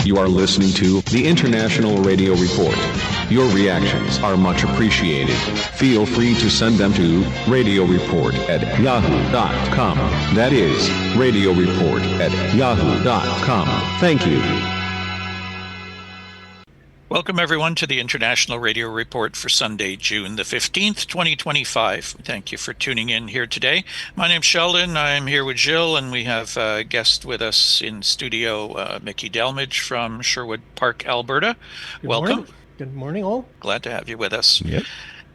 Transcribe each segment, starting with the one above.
You are listening to the International Radio Report. Your reactions are much appreciated. Feel free to send them to radioreport@yahoo.com. That is radioreport@yahoo.com. Thank you. Welcome, everyone, to the International Radio Report for Sunday, June the 15th, 2025. Thank you for tuning in here today. My name's Sheldon. I'm here with Jill, and we have a guest with us in studio, Mickey Delmage from Sherwood Park, Alberta. Welcome. Good morning, all. Glad to have you with us. Yep.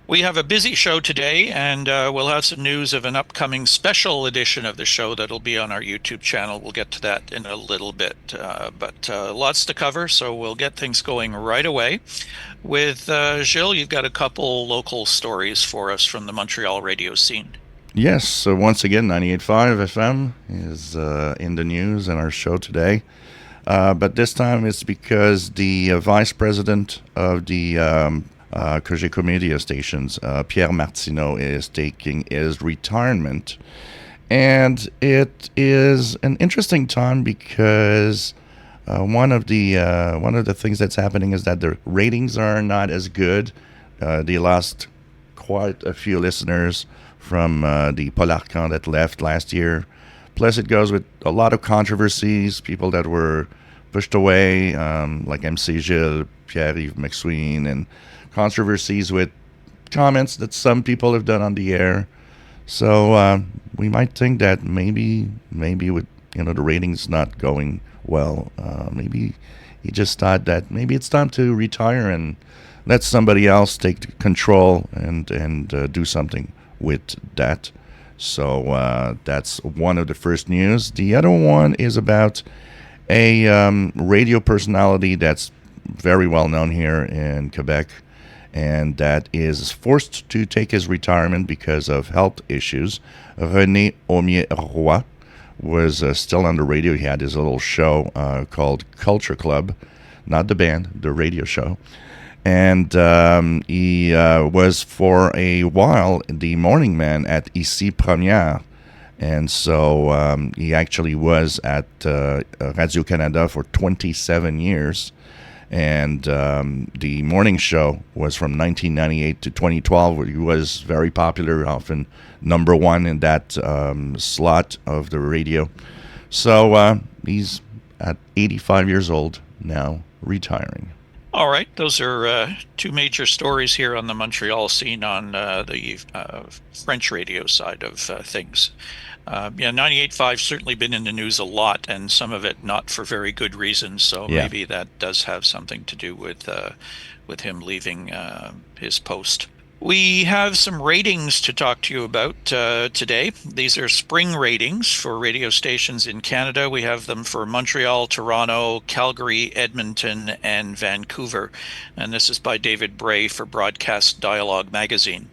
We have a busy show today, and we'll have some news of an upcoming special edition of the show that'll be on our YouTube channel. We'll get to that in a little bit, but lots to cover, so we'll get things going right away. With Gilles, you've got a couple local stories for us from the Montreal radio scene. Yes, so once again, 98.5 FM is in the news in our show today. But this time it's because the vice president of the Cogeco media stations, Pierre Martineau, is taking his retirement. And it is an interesting time because one of the things that's happening is that the ratings are not as good. They lost quite a few listeners from the Polarcan that left last year. Plus, it goes with a lot of controversies, people that were pushed away, like MC Gilles, Pierre-Yves McSween, and controversies with comments that some people have done on the air. So we might think that maybe with the ratings not going well, maybe he just thought that maybe it's time to retire and let somebody else take control and do something with that. So that's one of the first news. The other one is about a radio personality that's very well known here in Quebec, and that is forced to take his retirement because of health issues. René Aumier-Roy was still on the radio. He had his little show called Culture Club, not the band, the radio show. And he was for a while the morning man at Ici Première. And so he actually was at Radio-Canada for 27 years. And the morning show was from 1998 to 2012, where he was very popular, often number one in that slot of the radio. So he's at 85 years old now, retiring. All right, those are two major stories here on the Montreal scene on the French radio side of things. 98.5 certainly been in the news a lot, and some of it not for very good reasons. So maybe that does have something to do with him leaving his post. We have some ratings to talk to you about today. These are spring ratings for radio stations in Canada. We have them for Montreal, Toronto, Calgary, Edmonton, and Vancouver. And this is by David Bray for Broadcast Dialogue magazine.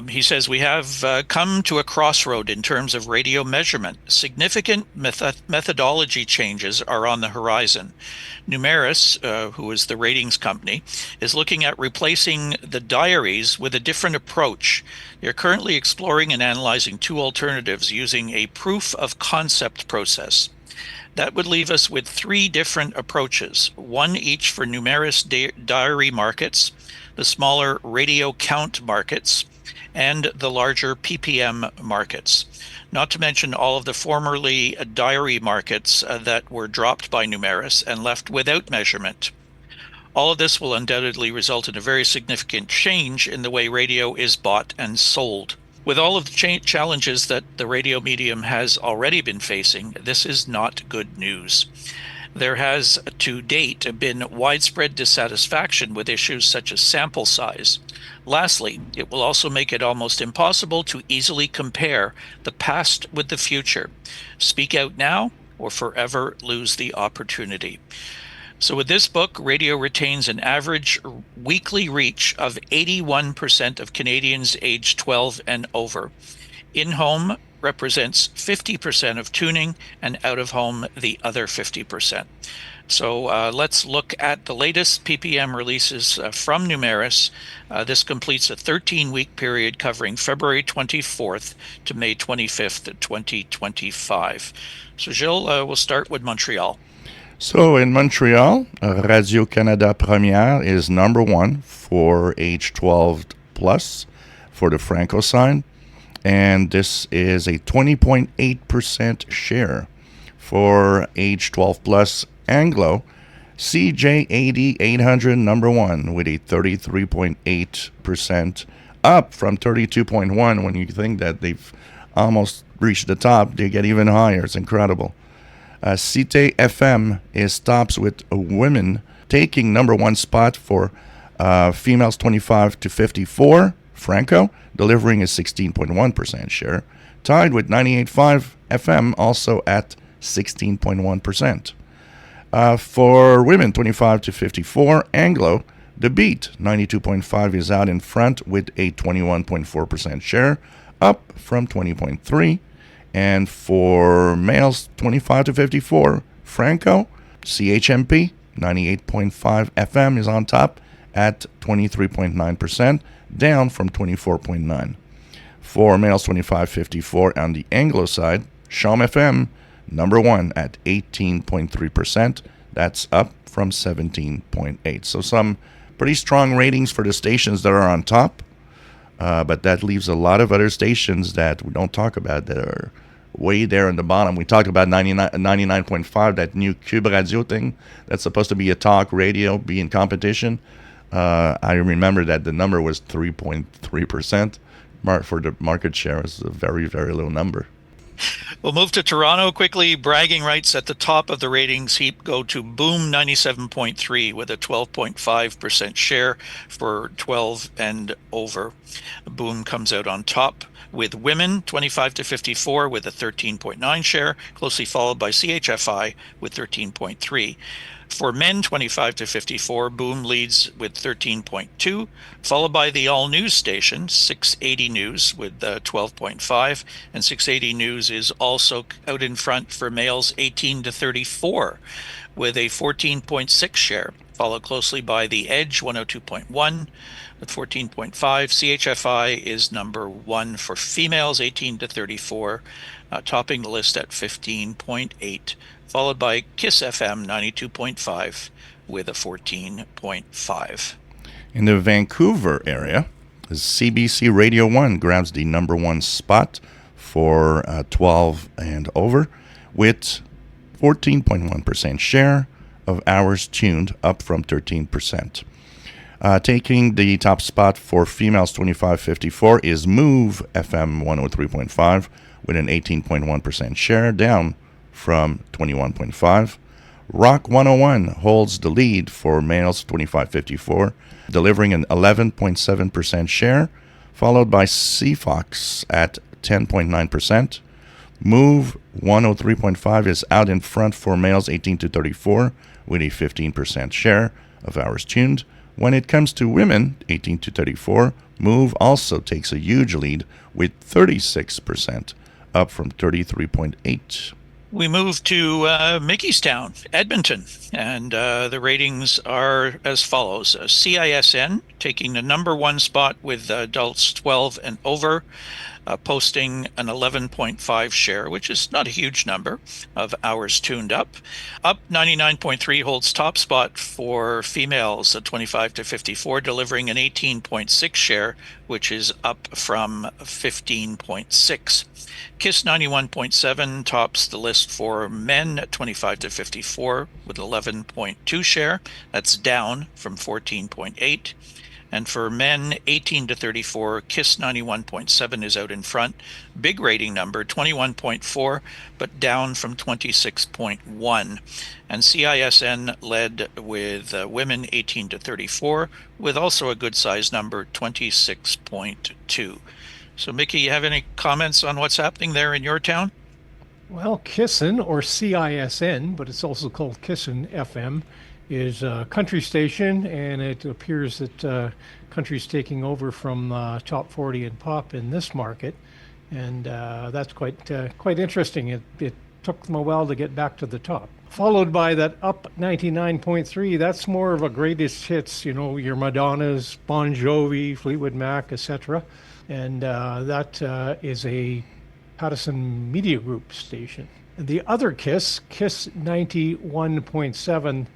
He says, we have come to a crossroad in terms of radio measurement. Significant methodology changes are on the horizon. Numeris, who is the ratings company, is looking at replacing the diaries with a different approach. They're currently exploring and analyzing two alternatives using a proof of concept process. That would leave us with three different approaches, one each for Numeris diary markets, the smaller radio count markets, and the larger PPM markets, not to mention all of the formerly diary markets that were dropped by Numeris and left without measurement. All of this will undoubtedly result in a very significant change in the way radio is bought and sold. With all of the challenges that the radio medium has already been facing, this is not good news. There has, to date, been widespread dissatisfaction with issues such as sample size. Lastly, it will also make it almost impossible to easily compare the past with the future. Speak out now or forever lose the opportunity. So with this book, radio retains an average weekly reach of 81% of Canadians aged 12 and over. In-home represents 50% of tuning, and out-of-home the other 50%. So let's look at the latest PPM releases from Numeris. This completes a 13-week period covering February 24th to May 25th, 2025. So Gilles, we'll start with Montreal. So in Montreal, Radio-Canada Première is number one for age 12 plus for the Franco sign. And this is a 20.8% share. For age 12 plus Anglo, CJ80 800 number one with a 33.8%, up from 32.1. When you think that they've almost reached the top, they get even higher. It's incredible. Cité FM is tops with women taking number one spot for females 25 to 54. Franco delivering a 16.1% share, tied with 98.5 FM also at 16.1%. For women 25 to 54, Anglo, the Beat 92.5 is out in front with a 21.4% share, up from 20.3. And for males 25 to 54, Franco, CHMP 98.5 FM is on top at 23.9%, down from 24.9. For males 25-54 on the Anglo side, Chom FM, number one at 18.3%. That's up from 17.8. So some pretty strong ratings for the stations that are on top, but that leaves a lot of other stations that we don't talk about that are way there in the bottom. We talked about 99.5, that new Cube Radio thing that's supposed to be a talk radio, be in competition. I remember that the number was 3.3%. For the market share is a very, very low number. We'll move to Toronto quickly. Bragging rights at the top of the ratings heap go to Boom 97.3 with a 12.5% share for 12 and over. Boom comes out on top with women 25 to 54 with a 13.9 share, closely followed by CHFI with 13.3. For men 25 to 54, Boom leads with 13.2, followed by the all-news station, 680 News, with 12.5, and 680 News is also out in front for males 18 to 34, with a 14.6 share, followed closely by The Edge, 102.1, with 14.5. CHFI is number one for females 18 to 34, topping the list at 15.8. Followed by Kiss FM 92.5 with a 14.5. In the Vancouver area, CBC Radio 1 grabs the number one spot for 12 and over with 14.1% share of hours tuned, up from 13%. Taking the top spot for females 25-54 is Move FM 103.5 with an 18.1% share, down from 21.5. Rock 101 holds the lead for males 25-54, delivering an 11.7% share, followed by CFOX at 10.9%. Move 103.5 is out in front for males 18 to 34 with a 15% share of hours tuned. When it comes to women 18 to 34, Move also takes a huge lead with 36%, up from 33.8. We move to Mickeystown, Edmonton, and the ratings are as follows. CISN taking the number one spot with adults 12 and over, posting an 11.5 share, which is not a huge number of hours tuned up. Up 99.3 holds top spot for females 25 to 54, delivering an 18.6 share, which is up from 15.6. Kiss 91.7 tops the list for men 25 to 54 with 11.2 share. That's down from 14.8. And for men 18 to 34, Kiss 91.7 is out in front. Big rating number, 21.4, but down from 26.1. And CISN led with women 18 to 34, with also a good size number, 26.2. So, Mickey, you have any comments on what's happening there in your town? Well, Kissin, or CISN, but it's also called Kissin FM, is a country station, and it appears that country's taking over from Top 40 and Pop in this market, and that's quite interesting. It took them a while to get back to the top. Followed by that Up 99.3, that's more of a greatest hits, you know, your Madonnas, Bon Jovi, Fleetwood Mac, etc. And that is a Patterson Media Group station. The other Kiss 91.7,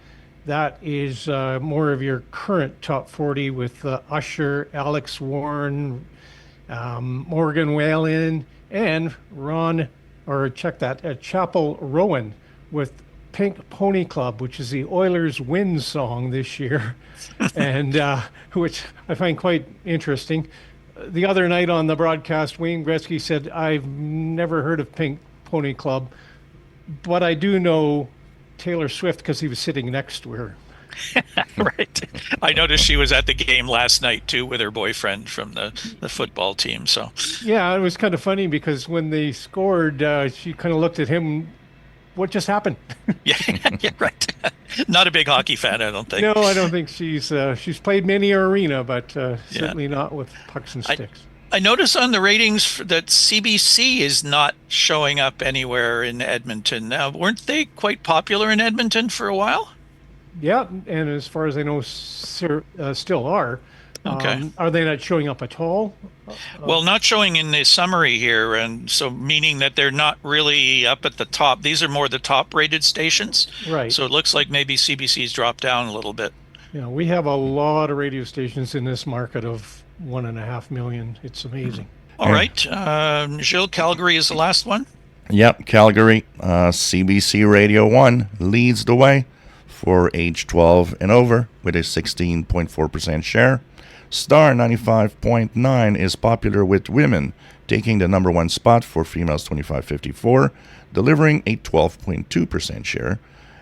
that is more of your current top 40 with Usher, Alex Warren, Morgan Whalen, and Chapel Rowan with Pink Pony Club, which is the Oilers' win song this year, and which I find quite interesting. The other night on the broadcast, Wayne Gretzky said, "I've never heard of Pink Pony Club, but I do know Taylor Swift because he was sitting next to her." Right. I noticed she was at the game last night too with her boyfriend from the football team. So yeah, it was kind of funny because when they scored, she kind of looked at him. What just happened? yeah, right. Not a big hockey fan, I don't think. No, I don't think she's played many arena, but certainly not with pucks and sticks. I notice on the ratings that CBC is not showing up anywhere in Edmonton. Now, weren't they quite popular in Edmonton for a while? Yeah, and as far as I know, still are. Okay. Are they not showing up at all? Well, not showing in the summary here, and so meaning that they're not really up at the top. These are more the top-rated stations. Right. So it looks like maybe CBC's dropped down a little bit. Yeah, we have a lot of radio stations in this market of 1.5 million. It's amazing. All right. Gilles, Calgary is the last one. Yep, Calgary. CBC Radio 1 leads the way for age 12 and over with a 16.4% share. Star 95.9 is popular with women, taking the number one spot for females 25-54, delivering a 12.2% share.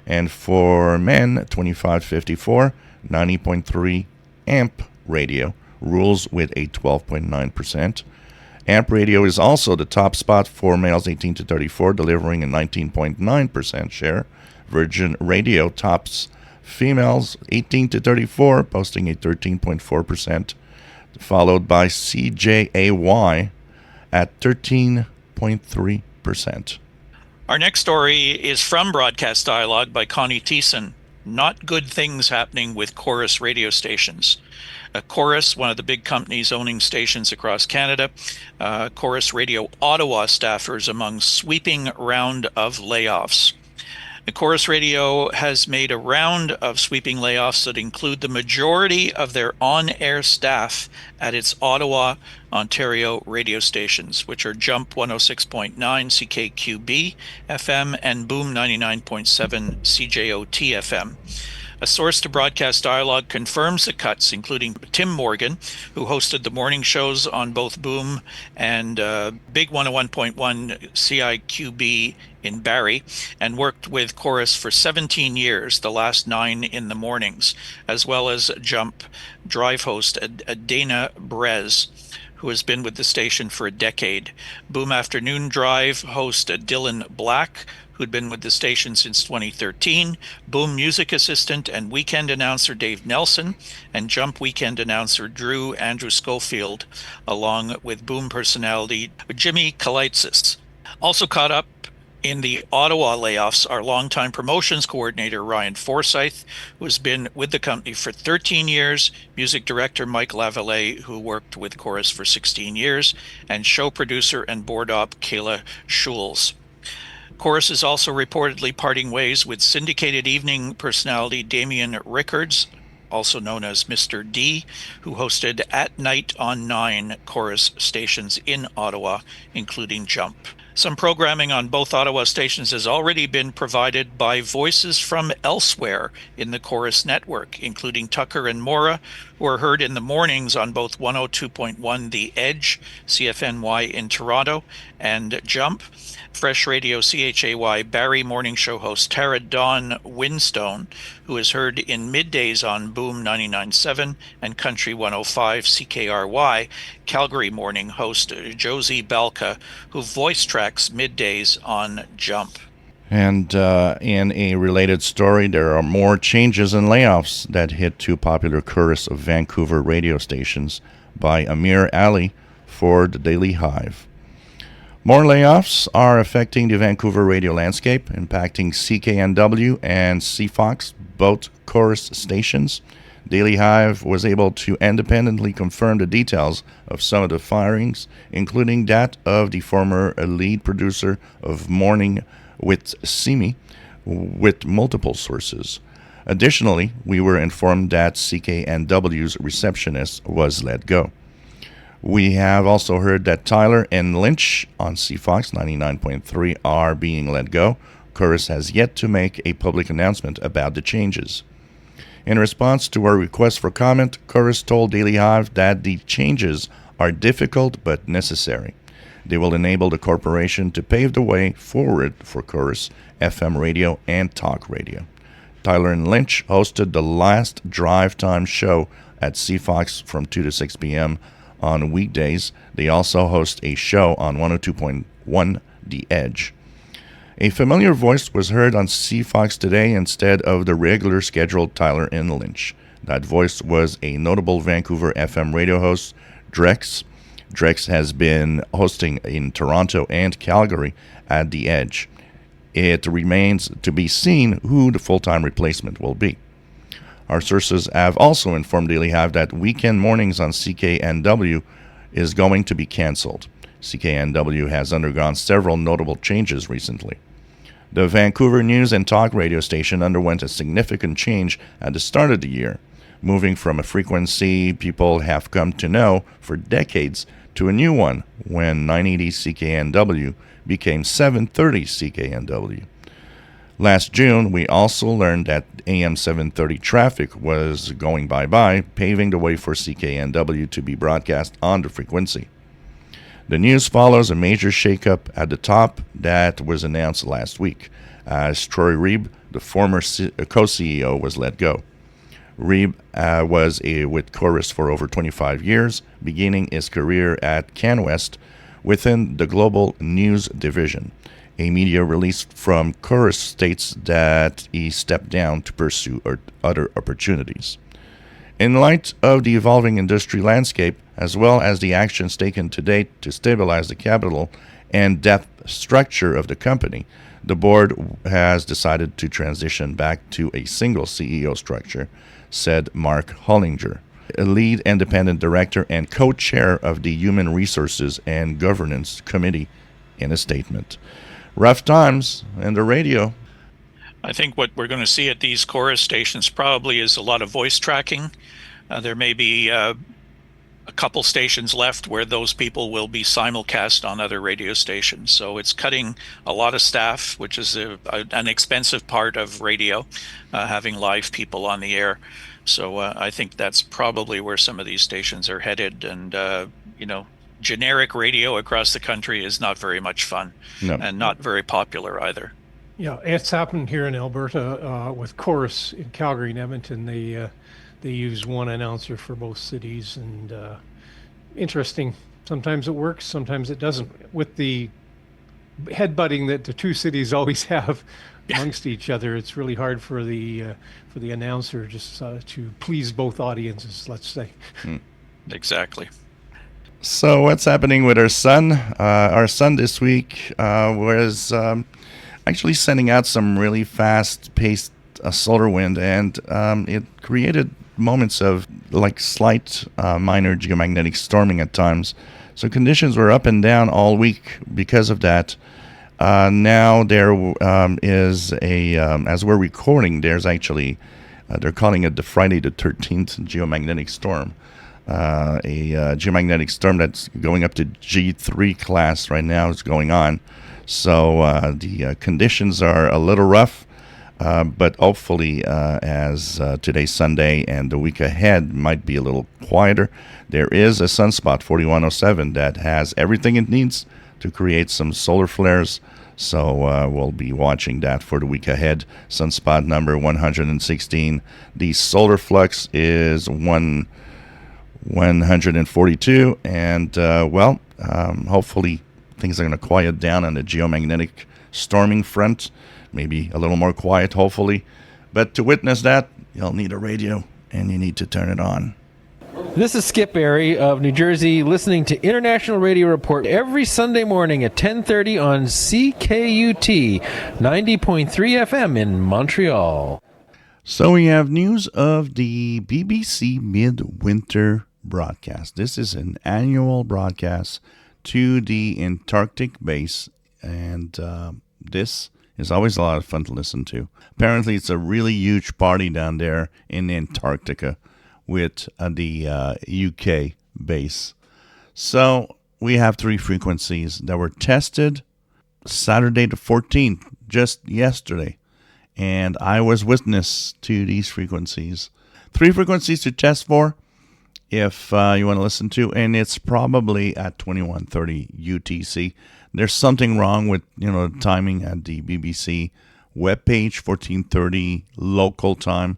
And for men 25-54, 90.3 AMP Radio rules with a 12.9%. AMP Radio is also the top spot for males 18-34, delivering a 19.9% share. Virgin Radio tops females 18-34, posting a 13.4%, followed by CJAY at 13.3%. Our next story is from Broadcast Dialogue by Connie Theissen. Not good things happening with Corus radio stations. Corus, one of the big companies owning stations across Canada, Corus Radio Ottawa staffers among sweeping round of layoffs. Corus Radio has made a round of sweeping layoffs that include the majority of their on-air staff at its Ottawa, Ontario radio stations, which are Jump 106.9 CKQB FM and Boom 99.7 CJOT FM. A source to Broadcast Dialogue confirms the cuts, including Tim Morgan, who hosted the morning shows on both Boom and Big 101.1 CIQB in Barrie, and worked with Corus for 17 years, the last 9 in the mornings, as well as Jump drive host Dana Brez, who has been with the station for a decade. Boom Afternoon Drive host Dylan Black, who'd been with the station since 2013, Boom music assistant and weekend announcer Dave Nelson, and Jump weekend announcer Andrew Schofield, along with Boom personality Jimmy Kalitzis. Also caught up in the Ottawa layoffs are longtime promotions coordinator Ryan Forsyth, who has been with the company for 13 years, music director Mike Lavallee, who worked with Corus for 16 years, and show producer and board op Kayla Schulz. Corus is also reportedly parting ways with syndicated evening personality Damien Rickards, also known as Mr. D, who hosted At Night on 9 Corus stations in Ottawa, including Jump. Some programming on both Ottawa stations has already been provided by voices from elsewhere in the Corus network, including Tucker and Mora, who are heard in the mornings on both 102.1 The Edge, CFNY in Toronto, and Jump. Fresh Radio CHAY Barrie morning show host Tara Dawn Winstone, who is heard in middays on Boom 99.7 and Country 105 CKRY. Calgary morning host Josie Balka, who voice tracks middays on Jump. And in a related story, there are more changes and layoffs that hit two popular Corus Vancouver radio stations by Amir Ali for the Daily Hive. More layoffs are affecting the Vancouver radio landscape, impacting CKNW and CFOX, both Corus stations. Daily Hive was able to independently confirm the details of some of the firings, including that of the former lead producer of morning with CME with multiple sources. Additionally, we were informed that CKNW's receptionist was let go. We have also heard that Tyler and Lynch on CFOX 99.3 are being let go. Corus has yet to make a public announcement about the changes. In response to our request for comment, Corus told Daily Hive that the changes are difficult but necessary. They will enable the corporation to pave the way forward for Corus FM radio and talk radio. Tyler and Lynch hosted the last drive time show at CFOX from 2 to 6 p.m. on weekdays. They also host a show on 102.1 The Edge. A familiar voice was heard on CFOX today instead of the regular scheduled Tyler and Lynch. That voice was a notable Vancouver FM radio host, Drex. Drex has been hosting in Toronto and Calgary at The Edge. It remains to be seen who the full-time replacement will be. Our sources have also informed Daily Hive that weekend mornings on CKNW is going to be cancelled. CKNW has undergone several notable changes recently. The Vancouver News and Talk radio station underwent a significant change at the start of the year, moving from a frequency people have come to know for decades to a new one when 980 CKNW became 730 CKNW. Last June, we also learned that AM 730 traffic was going bye-bye, paving the way for CKNW to be broadcast on the frequency. The news follows a major shakeup at the top that was announced last week, as Troy Reeb, the former co-CEO, was let go. Reeb was with Corus for over 25 years, beginning his career at CanWest within the Global News Division. A media release from Corus states that he stepped down to pursue other opportunities. In light of the evolving industry landscape, as well as the actions taken to date to stabilize the capital and debt structure of the company, the board has decided to transition back to a single CEO structure, said Mark Hollinger, a lead independent director and co-chair of the Human Resources and Governance Committee, in a statement. Rough times in the radio. I think what we're going to see at these Corus stations probably is a lot of voice tracking. There may be a couple stations left where those people will be simulcast on other radio stations. So it's cutting a lot of staff, which is an expensive part of radio, having live people on the air. So I think that's probably where some of these stations are headed. And, generic radio across the country is not very much fun. No. And not very popular either. Yeah, it's happened here in Alberta with Corus in Calgary and Edmonton. They use one announcer for both cities, and interesting. Sometimes it works, sometimes it doesn't. With the headbutting that the two cities always have amongst each other, it's really hard for the announcer just to please both audiences, let's say. Exactly. So what's happening with our son? Our son this week was actually sending out some really fast-paced solar wind, and it created moments of slight minor geomagnetic storming at times. So conditions were up and down all week because of that. Now there is as we're recording, there's actually, they're calling it the Friday the 13th geomagnetic storm. A geomagnetic storm that's going up to G3 class right now is going on. So the conditions are a little rough, but hopefully as today's Sunday and the week ahead might be a little quieter. There is a sunspot 4107 that has everything it needs to create some solar flares. So we'll be watching that for the week ahead. Sunspot number 116. The solar flux is 142, and hopefully things are going to quiet down on the geomagnetic storming front. Maybe a little more quiet, hopefully. But to witness that, you'll need a radio, and you need to turn it on. This is Skip Barry of New Jersey, listening to International Radio Report every Sunday morning at 10:30 on CKUT 90.3 FM in Montreal. So we have news of the BBC Midwinter broadcast. This is an annual broadcast to the Antarctic base, and this It's always a lot of fun to listen to. Apparently, it's a really huge party down there in Antarctica with the UK base. So we have 3 frequencies that were tested Saturday the 14th, just yesterday. And I was witness to these frequencies. 3 frequencies to test for if you want to listen to, and it's probably at 21:30 UTC. There's something wrong with the timing at the BBC webpage, 14:30 local time.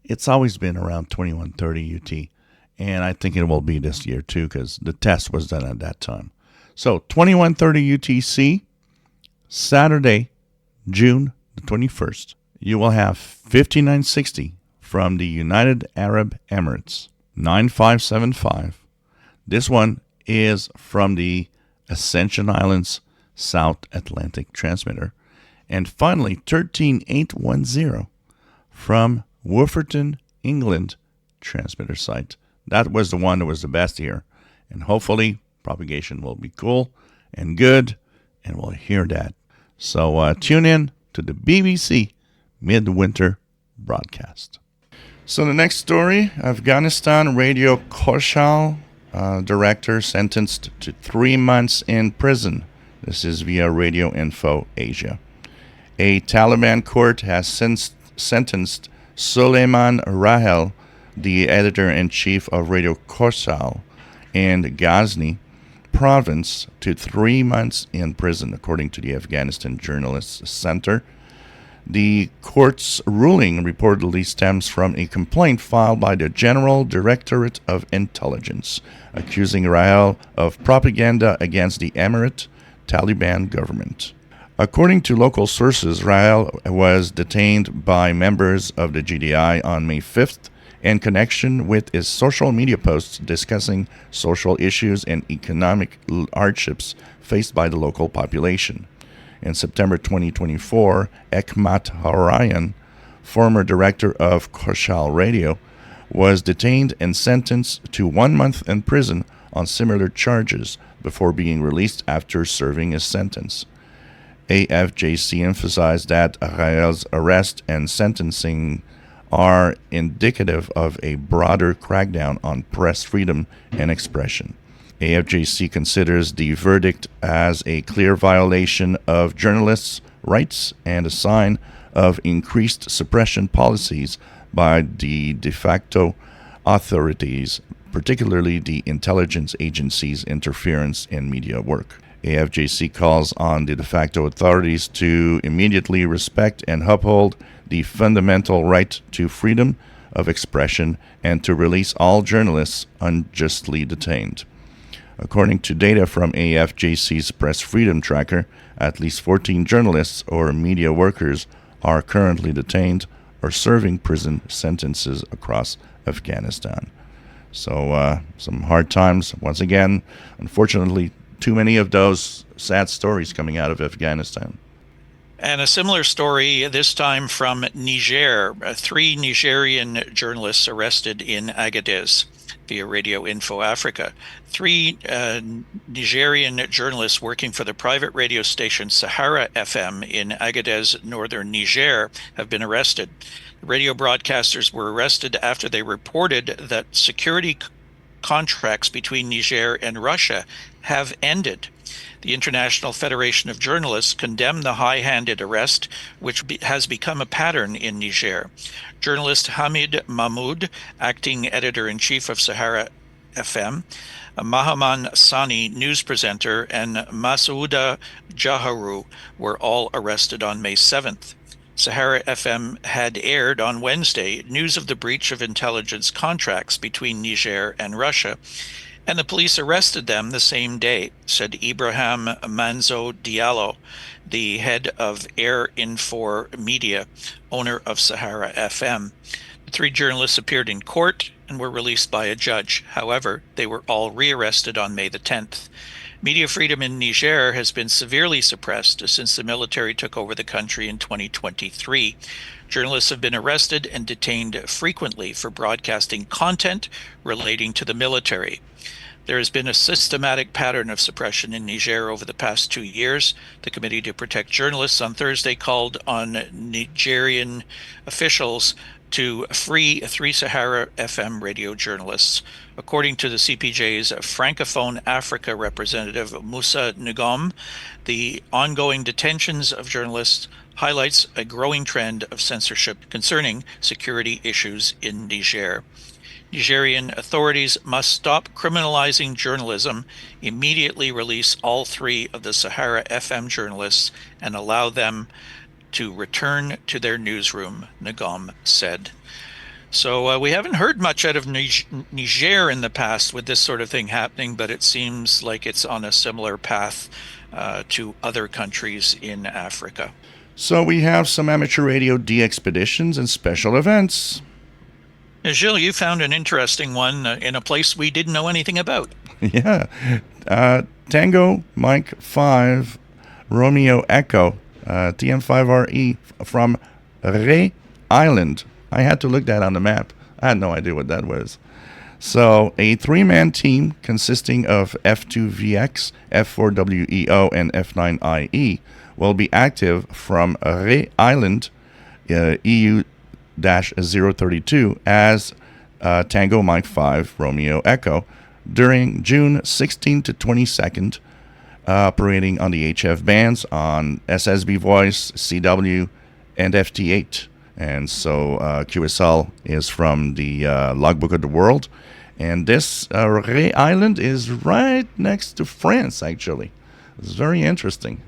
It's always been around 21:30 UT, and I think it will be this year too because the test was done at that time. So 21:30 UTC, Saturday, June the 21st, you will have 5960 from the United Arab Emirates, 9575. This one is from the Ascension Islands South Atlantic transmitter. And finally, 13810 from Wolverton, England transmitter site. That was the one that was the best here. And hopefully propagation will be cool and good, and we'll hear that. So tune in to the BBC Midwinter broadcast. So the next story, Afghanistan radio Khoshhal director sentenced to 3 months in prison. This is via Radio Info Asia. A Taliban court has since sentenced Suleiman Rahel, the editor-in-chief of Radio Khoshhal in Ghazni province, to 3 months in prison, according to the Afghanistan Journalists Center. The court's ruling reportedly stems from a complaint filed by the General Directorate of Intelligence, accusing Rahel of propaganda against the Emirate Taliban government. According to local sources, Rahel was detained by members of the GDI on May 5th in connection with his social media posts discussing social issues and economic hardships faced by the local population. In September 2024, Ekmat Harayan, former director of Corus Radio, was detained and sentenced to 1 month in prison on similar charges before being released after serving his sentence. AFJC emphasized that Rael's arrest and sentencing are indicative of a broader crackdown on press freedom and expression. AFJC considers the verdict as a clear violation of journalists' rights and a sign of increased suppression policies by the de facto authorities, particularly the intelligence agencies' interference in media work. AFJC calls on the de facto authorities to immediately respect and uphold the fundamental right to freedom of expression and to release all journalists unjustly detained. According to data from AFJC's Press Freedom Tracker, at least 14 journalists or media workers are currently detained or serving prison sentences across Afghanistan. So some hard times. Once again, unfortunately, too many of those sad stories coming out of Afghanistan. And a similar story, this time from Niger. 3 Nigerian journalists arrested in Agadez via Radio Info Africa. 3 Nigerian journalists working for the private radio station Sahara FM in Agadez, northern Niger, have been arrested. The radio broadcasters were arrested after they reported that security contracts between Niger and Russia have ended. The International Federation of Journalists condemned the high-handed arrest, which has become a pattern in Niger. Journalist Hamid Mahmoud, acting editor-in-chief of Sahara FM, Mahaman Sani, news presenter, and Masouda Jaharu were all arrested on May 7th. Sahara FM had aired on Wednesday news of the breach of intelligence contracts between Niger and Russia, and the police arrested them the same day, said Ibrahim Manzo Diallo, the head of Air Infor Media, owner of Sahara FM. The 3 journalists appeared in court and were released by a judge. However, they were all rearrested on May the 10th. Media freedom in Niger has been severely suppressed since the military took over the country in 2023. Journalists have been arrested and detained frequently for broadcasting content relating to the military. There has been a systematic pattern of suppression in Niger over the past 2 years. The Committee to Protect Journalists on Thursday called on Nigerian officials to free 3 Sahara FM radio journalists. According to the CPJ's Francophone Africa representative Moussa Ngom, the ongoing detentions of journalists highlights a growing trend of censorship concerning security issues in Niger. Nigerian authorities must stop criminalizing journalism, immediately release all 3 of the Sahara FM journalists, and allow them to return to their newsroom, Ngom said. So we haven't heard much out of Niger in the past with this sort of thing happening, but it seems like it's on a similar path to other countries in Africa. So we have some amateur radio DXPEDITIONS and special events. Gilles, you found an interesting one in a place we didn't know anything about. Yeah. Tango Mike 5 Romeo Echo TM5RE from Ré Island. I had to look that on the map. I had no idea what that was. So a 3-man team consisting of F2WEO F4WEO and F9IE will be active from Ré Island EU-032 as Tango Mike 5 Romeo Echo during June 16 to 22nd, operating on the HF bands on SSB Voice, CW, and FT8. And so Khoshhal is from the Logbook of the World. And this Ré Island is right next to France, actually. It's very interesting.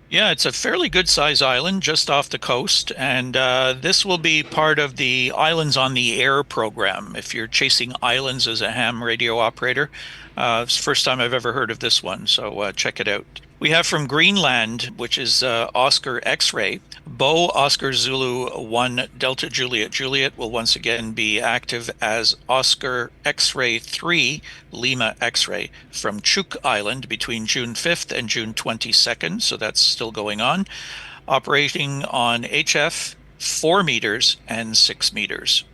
Yeah, it's a fairly good-sized island just off the coast, and this will be part of the Islands on the Air program. If you're chasing islands as a ham radio operator, it's the first time I've ever heard of this one, so check it out. We have from Greenland, which is Oscar X-Ray, Bo Oscar Zulu 1 Delta Juliet Juliet will once again be active as Oscar X-Ray 3 Lima X-Ray from Chuuk Island between June 5th and June 22nd, so that's still going on, operating on HF 4 meters and 6 meters.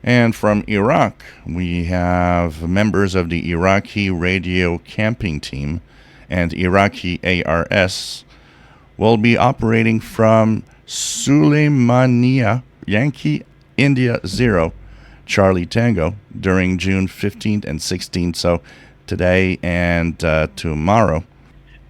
And from Iraq, we have members of the Iraqi radio camping team and Iraqi ARS will be operating from Suleimania, Yankee India 0, Charlie Tango during June 15th and 16th, so today and tomorrow.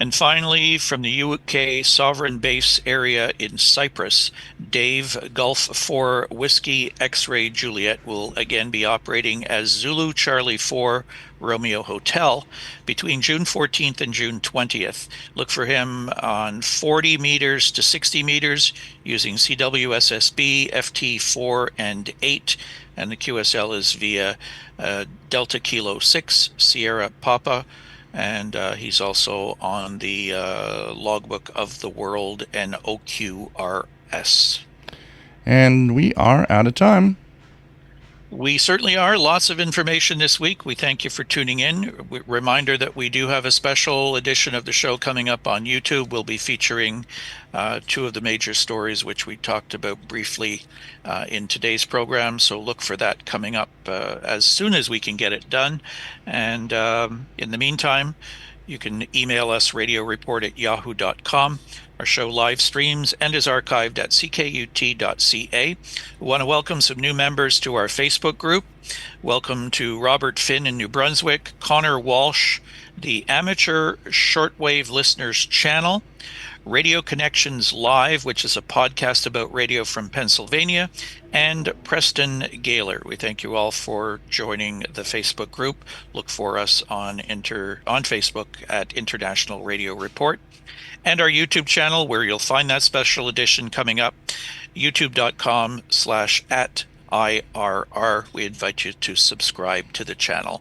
And finally, from the UK Sovereign Base area in Cyprus, Dave Gulf 4 Whiskey X-Ray Juliet will again be operating as Zulu Charlie 4 Romeo Hotel between June 14th and June 20th. Look for him on 40 meters to 60 meters using CWSSB, FT4 and 8, and the QSL is via Delta Kilo 6 Sierra Papa. And he's also on the Logbook of the World and OQRS. And we are out of time. We certainly are. Lots of information this week. We thank you for tuning in. Reminder that we do have a special edition of the show coming up on YouTube. We'll be featuring 2 of the major stories which we talked about briefly in today's program. So look for that coming up as soon as we can get it done. And in the meantime, you can email us radioreport@yahoo.com. Our show live streams and is archived at ckut.ca. We want to welcome some new members to our Facebook group. Welcome to Robert Finn in New Brunswick, Connor Walsh, the Amateur Shortwave Listeners Channel, Radio Connections Live, which is a podcast about radio from Pennsylvania, and Preston Gaylor. We thank you all for joining the Facebook group. Look for us on Facebook at International Radio Report. And our YouTube channel, where you'll find that special edition coming up, youtube.com/@IRR. We invite you to subscribe to the channel.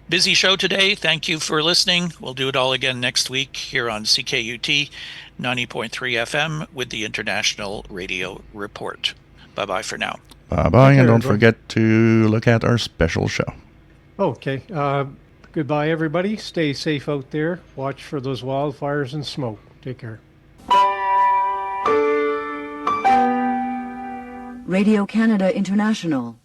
Busy show today. Thank you for listening. We'll do it all again next week here on CKUT 90.3 FM with the International Radio Report. Bye-bye for now. Bye-bye, and don't forget to look at our special show. Okay. Goodbye, everybody. Stay safe out there. Watch for those wildfires and smoke. Take care. Radio Canada International.